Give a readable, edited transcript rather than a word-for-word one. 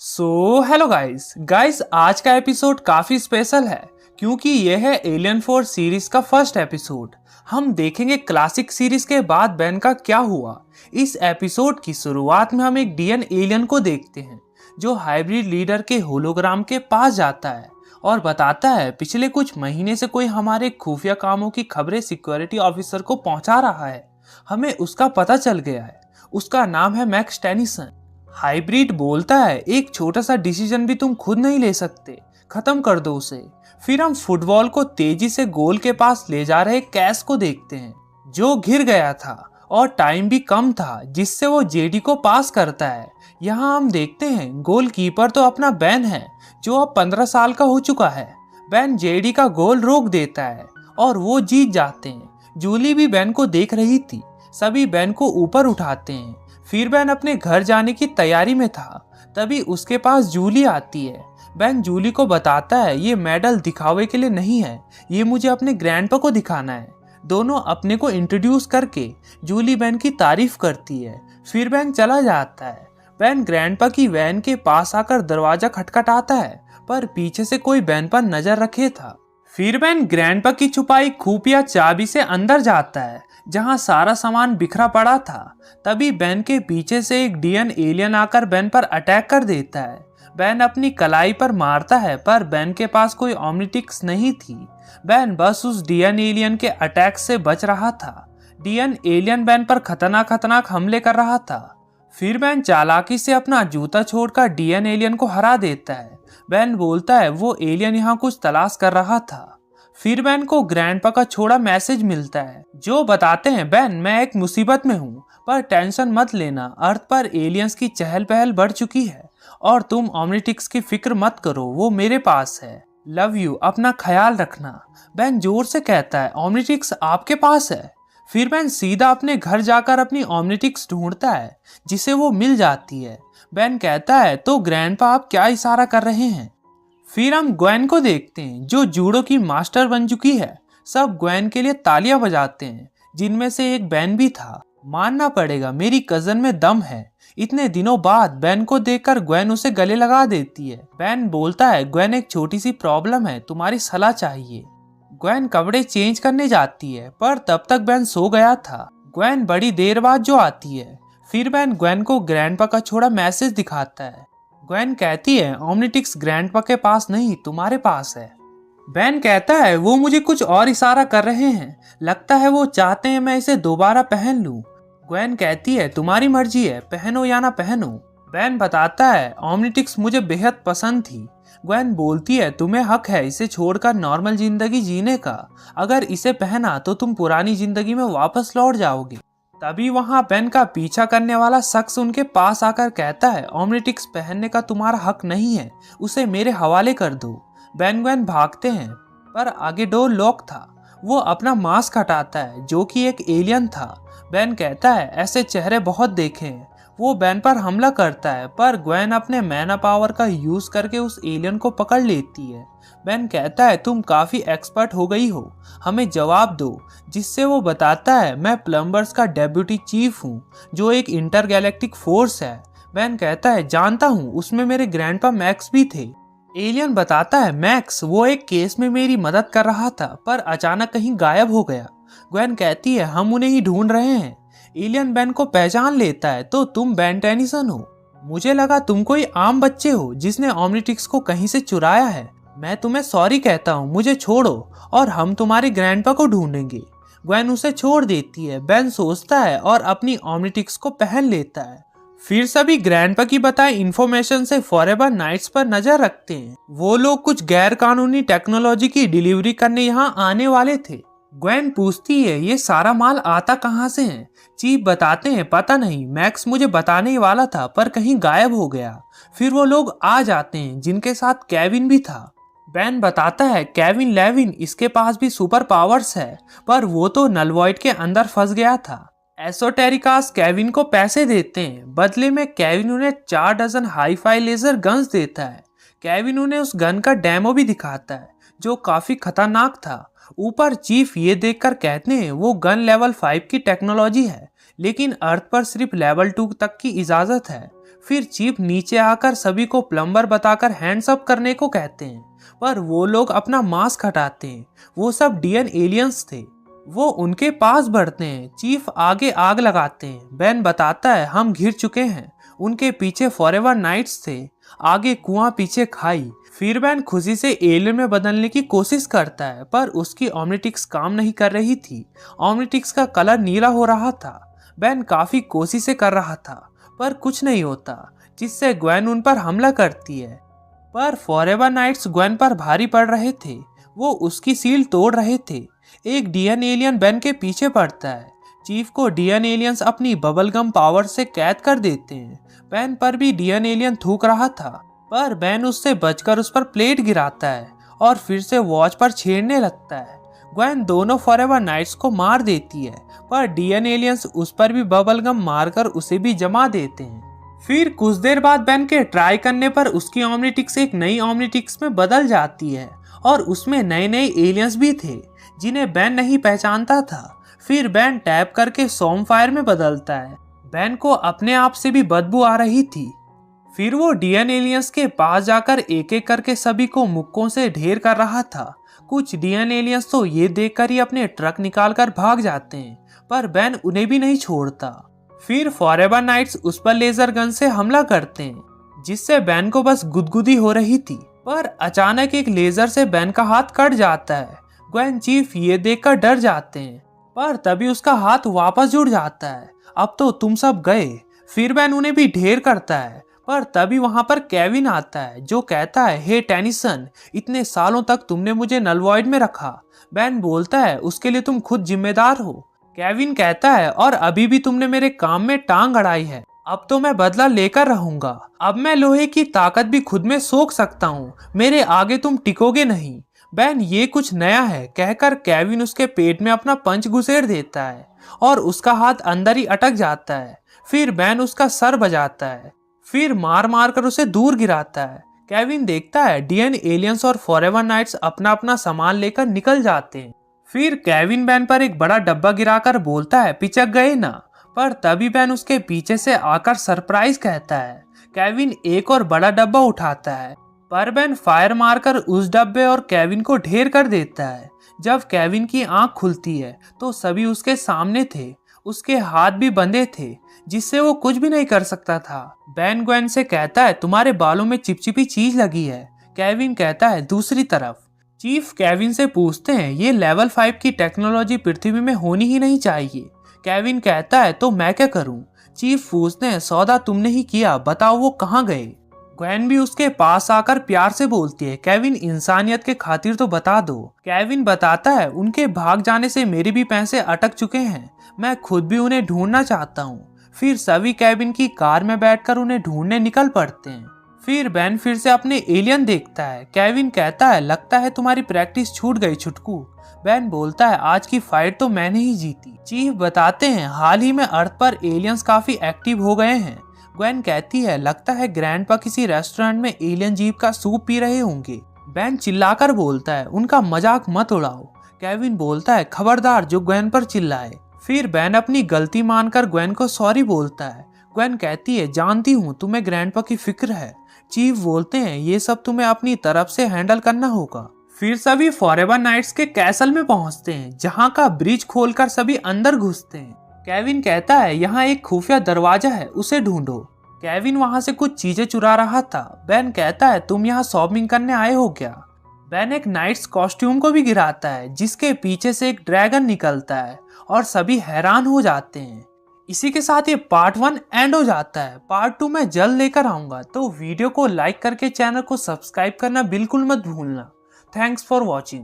Hello guys आज का episode काफी स्पेशल है क्योंकि यह है एलियन फोर्स सीरीज का फर्स्ट एपिसोड। हम देखेंगे क्लासिक सीरीज के बाद बैन का क्या हुआ। इस एपिसोड की शुरुआत में हम एक डीएन एलियन को देखते हैं जो हाइब्रिड लीडर के होलोग्राम के पास जाता है और बताता है पिछले कुछ महीने से कोई हमारे खुफिया कामों की खबरें सिक्योरिटी ऑफिसर को पहुंचा रहा है। हमें उसका पता चल गया है, उसका नाम है मैक्स टेनिसन। हाइब्रिड बोलता है एक छोटा सा डिसीजन भी तुम खुद नहीं ले सकते, खत्म कर दो उसे। फिर हम फुटबॉल को तेजी से गोल के पास ले जा रहे कैश को देखते हैं जो घिर गया था और टाइम भी कम था जिससे वो जेडी को पास करता है। यहाँ हम देखते हैं गोलकीपर तो अपना बैन है जो अब 15 साल का हो चुका है। बैन जेडी का गोल रोक देता है और वो जीत जाते हैं। जूली भी बैन को देख रही थी। सभी बैन को ऊपर उठाते हैं। फिर बैन अपने घर जाने की तैयारी में था, तभी उसके पास जूली आती है। बैन जूली को बताता है ये मेडल दिखावे के लिए नहीं है, ये मुझे अपने ग्रैंडपा को दिखाना है। दोनों अपने को इंट्रोड्यूस करके जूली बैन की तारीफ करती है। फिर बैन चला जाता है। बैन ग्रैंडपा की वैन के पास आकर दरवाजा खटखटाता है पर पीछे से कोई बैन पर नजर रखे था। फिर बैन ग्रैंडपा की छुपाई खुफिया चाबी से अंदर जाता है जहां सारा सामान बिखरा पड़ा था। तभी बैन के पीछे से एक डीएन एलियन आकर बैन पर अटैक कर देता है। बैन अपनी कलाई पर मारता है पर बैन के पास कोई ओमनिटिक्स नहीं थी। बैन बस उस डीएन एलियन के अटैक से बच रहा था। डीएन एलियन बैन पर खतरनाक हमले कर रहा था। फिर बैन चालाकी से अपना जूता छोड़कर डीएन एलियन को हरा देता है। बैन बोलता है वो एलियन यहाँ कुछ तलाश कर रहा था। फिर बैन को ग्रैंडपा का छोड़ा मैसेज मिलता है जो बताते हैं बैन मैं एक मुसीबत में हूँ पर टेंशन मत लेना, अर्थ पर एलियंस की चहल पहल बढ़ चुकी है और तुम ओमनिटिक्स की फिक्र मत करो, वो मेरे पास है। लव यू, अपना ख्याल रखना। बैन जोर से कहता है ओमनिटिक्स आपके पास है। फिर बैन सीधा अपने घर जाकर अपनी ओमनिटिक्स ढूंढता है जिसे वो मिल जाती है। बैन कहता है तो ग्रैंडपा आप क्या इशारा कर रहे हैं। फिर हम ग्वेन को देखते हैं जो जूडो की मास्टर बन चुकी है। सब ग्वेन के लिए तालियां बजाते हैं जिनमें से एक बैन भी था। मानना पड़ेगा मेरी कजन में दम है। इतने दिनों बाद बैन को देखकर ग्वेन उसे गले लगा देती है। बैन बोलता है ग्वेन एक छोटी सी प्रॉब्लम है, तुम्हारी सलाह चाहिए। ग्वेन कपड़े चेंज करने जाती है पर तब तक बैन सो गया था। ग्वेन बड़ी देर बाद जो आती है। फिर बैन ग्वेन को ग्रैंडपा का छोड़ा मैसेज दिखाता है। ग्वेन कहती है ओमनिटिक्स ग्रैंडपा के पास नहीं, तुम्हारे पास है। बैन कहता है वो मुझे कुछ और इशारा कर रहे हैं, लगता है वो चाहते हैं मैं इसे दोबारा पहन लूं। ग्वेन कहती है तुम्हारी मर्जी है, पहनो या ना पहनो। बैन बताता है ओमनिटिक्स मुझे बेहद पसंद थी। ग्वेन बोलती है तुम्हें हक है इसे छोड़कर नॉर्मल जिंदगी जीने का, अगर इसे पहना तो तुम पुरानी जिंदगी में वापस लौट जाओगे। तभी वहां बैन का पीछा करने वाला शख्स उनके पास आकर कहता है ओमनिटिक्स पहनने का तुम्हारा हक नहीं है, उसे मेरे हवाले कर दो। बैन ग्वेन भागते हैं पर आगे डोर लॉक था। वो अपना मास्क हटाता है जो कि एक एलियन था। बैन कहता है ऐसे चेहरे बहुत देखे हैं। वो बैन पर हमला करता है पर ग्वेन अपने मैना पावर का यूज करके उस एलियन को पकड़ लेती है। बैन कहता है तुम काफी एक्सपर्ट हो गई हो, हमें जवाब दो। जिससे वो बताता है मैं प्लम्बर्स का डेप्यूटी चीफ हूँ जो एक इंटरगैलेक्टिक फोर्स है। बैन कहता है जानता हूँ, उसमें मेरे ग्रैंडपा मैक्स भी थे। एलियन बताता है मैक्स वो एक केस में मेरी मदद कर रहा था पर अचानक कहीं गायब हो गया। ग्वेन कहती है हम उन्हें ही ढूंढ रहे हैं। एलियन बैन को पहचान लेता है तो तुम बैन टेनिसन हो, मुझे लगा तुम कोई आम बच्चे हो जिसने ओमनिटिक्स को कहीं से चुराया है। मैं तुम्हें सॉरी कहता हूँ, मुझे छोड़ो और हम तुम्हारे ग्रैंडपा को ढूंढेंगे। ग्वेन उसे छोड़ देती है। बैन सोचता है और अपनी ओमनिटिक्स को पहन लेता है। फिर सभी ग्रैंडपा की बताई इंफॉर्मेशन से फॉरएवर नाइट्स पर नजर रखते हैं। वो लोग कुछ गैर कानूनी टेक्नोलॉजी की डिलीवरी करने यहाँ आने वाले थे। ग्वेन पूछती है ये सारा माल आता कहाँ से है। चीफ बताते हैं पता नहीं, मैक्स मुझे बताने ही वाला था पर कहीं गायब हो गया। फिर वो लोग आ जाते हैं जिनके साथ केविन भी था। बैन बताता है केविन लेविन, इसके पास भी सुपर पावर्स है पर वो तो नलवॉइड के अंदर फंस गया था। एसोटेरिकास केविन को पैसे देते हैं, बदले में केविन उन्हें 4 डजन हाई-फाई लेजर गन्स देता है। केविन उन्हें उस गन का डेमो भी दिखाता है जो काफी खतरनाक था। ऊपर चीफ ये देखकर कहते हैं वो गन लेवल 5 की टेक्नोलॉजी है लेकिन अर्थ पर सिर्फ लेवल 2 तक की इजाजत है। फिर चीफ नीचे आकर सभी को प्लम्बर बताकर हैंड्स अप करने को कहते हैं, पर वो लोग अपना मास्क हटाते हैं। वो सब डीएन एलियंस थे। वो उनके पास बढ़ते हैं। चीफ आगे आग लगाते हैं। बेन बताता है हम घिर चुके हैं। उनके पीछे फॉरएवर नाइट्स थे, आगे कुआं पीछे खाई। फिर बेन खुशी से एलियन में बदलने की कोशिश करता है, पर उसकी ओमनिट्रिक्स काम नहीं कर रही थी। ओमनिट्रिक्स का कलर नीला हो रहा था। बेन काफी कोशिशें कर रहा था, पर कुछ नहीं होता, जिससे ग्वेन उन पर हमला करती है। पर फॉरएवर नाइट्स ग्वेन पर भारी पड़ रहे थे। वो उसकी सील तोड़ रहे थे। एक डीएन एलियन बेन के पीछे पड़ता है। चीफ को डीएन एलियंस अपनी बबलगम पावर से कैद कर देते हैं। बेन पर भी डीएन एलियन थूक रहा था, पर बेन उससे बचकर उस पर प्लेट गिराता है और फिर से वॉच पर छेड़ने लगता है। ग्वेन दोनों फॉरएवर नाइट्स को मार देती है, पर डीएन एलियंस उस पर भी बबलगम मारकर उसे भी जमा देते हैं। फिर कुछ देर बाद बेन के ट्राई करने पर उसकी ओमनिट्रिक्स एक नई ओमनिट्रिक्स में बदल जाती है और उसमें नए नए एलियंस भी थे जिन्हें बेन नहीं पहचानता था। फिर बेन टैप करके सॉम फायर में बदलता है। बेन को अपने आप से भी बदबू आ रही थी। फिर वो डीएन एलियंस के पास जाकर एक एक करके सभी को मुक्कों से ढेर कर रहा था। कुछ डीएन एलियंस तो ये देखकर ही अपने ट्रक निकालकर भाग जाते हैं, पर बेन उन्हें भी नहीं छोड़ता। फिर फॉरएवर नाइट्स उस पर लेजर गन से हमला करते हैं, जिससे बेन को बस गुदगुदी हो रही थी। पर अचानक एक लेजर से बेन का हाथ कट जाता है। ग्वेन चीफ ये देखकर डर जाते हैं, पर तभी उसका हाथ वापस जुड़ जाता है। अब तो तुम सब गए। फिर बेन उन्हें भी ढेर करता है, पर तभी वहां पर केविन आता है, जो कहता है हे टेनिसन, इतने सालों तक तुमने मुझे नल वॉइड में रखा। बेन बोलता है उसके लिए तुम खुद जिम्मेदार हो। केविन कहता है और अभी भी तुमने मेरे काम में टांग अड़ाई है। अब तो मैं बदला लेकर रहूंगा। अब मैं लोहे की ताकत भी खुद में सोख सकता हूँ। मेरे आगे तुम टिकोगे नहीं। बेन ये कुछ नया है कहकर केविन उसके पेट में अपना पंच घुसेड़ देता है और उसका हाथ अंदर ही अटक जाता है। फिर बेन उसका सर बजाता है, फिर मार मार कर उसे दूर गिराता है। केविन देखता है डीएन एलियंस और फॉरएवर नाइट्स अपना अपना सामान लेकर निकल जाते हैं। फिर केविन बेन पर एक बड़ा डब्बा गिराकर बोलता है पिचक गए ना, पर तभी बेन उसके पीछे से आकर सरप्राइज कहता है। केविन एक और बड़ा डब्बा उठाता है, पर बेन फायर मारकर उस डब्बे और केविन को ढेर कर देता है। जब केविन की आंख खुलती है तो सभी उसके सामने थे। उसके हाथ भी बंधे थे, जिससे वो कुछ भी नहीं कर सकता था। बेन ग्वेन से कहता है तुम्हारे बालों में चिपचिपी चीज लगी है। केविन कहता है दूसरी तरफ। चीफ केविन से पूछते हैं ये लेवल 5 की टेक्नोलॉजी पृथ्वी में होनी ही नहीं चाहिए। केविन कहता है तो मैं क्या करूं? चीफ पूछते हैं सौदा तुमने ही किया, बताओ वो कहाँ गए? ग्वेन भी उसके पास आकर प्यार से बोलती है केविन इंसानियत के खातिर तो बता दो। केविन बताता है उनके भाग जाने से मेरे भी पैसे अटक चुके हैं। मैं खुद भी उन्हें ढूंढना चाहता हूँ। फिर सभी केविन की कार में बैठकर उन्हें ढूंढने निकल पड़ते हैं। फिर बेन फिर से अपने एलियन देखता है। केविन कहता है लगता है तुम्हारी प्रैक्टिस छूट गई छुटकू। बेन बोलता है आज की फाइट तो मैंने ही जीती। चीफ बताते हैं हाल ही में अर्थ पर एलियंस काफी एक्टिव हो गए हैं। ग्वेन कहती है लगता है ग्रैंडपा किसी रेस्टोरेंट में एलियन जीप का सूप पी रहे होंगे। बेन चिल्लाकर बोलता है उनका मजाक मत उड़ाओ। केविन बोलता है खबरदार जो ग्वेन पर चिल्लाए। फिर बेन अपनी गलती मानकर ग्वेन को सॉरी बोलता है। ग्वेन कहती है जानती हूँ तुम्हें ग्रैंडपा की फिक्र है। चीफ बोलते हैं ये सब तुम्हें अपनी तरफ से हैंडल करना होगा। फिर सभी फॉरएवर नाइट्स के कैसल में पहुंचते हैं, जहां का ब्रिज खोलकर सभी अंदर घुसते हैं। केविन कहता है यहाँ एक खुफिया दरवाजा है, उसे ढूंढो। केविन वहां से कुछ चीजें चुरा रहा था। बेन कहता है तुम यहाँ शॉपिंग करने आए हो क्या? बेन एक नाइट्स कॉस्ट्यूम को भी गिराता है, जिसके पीछे से एक ड्रैगन निकलता है और सभी हैरान हो जाते हैं। इसी के साथ ये पार्ट 1 एंड हो जाता है। पार्ट 2 मैं जल्द लेकर आऊंगा, तो वीडियो को लाइक करके चैनल को सब्सक्राइब करना बिल्कुल मत भूलना। Thanks for watching.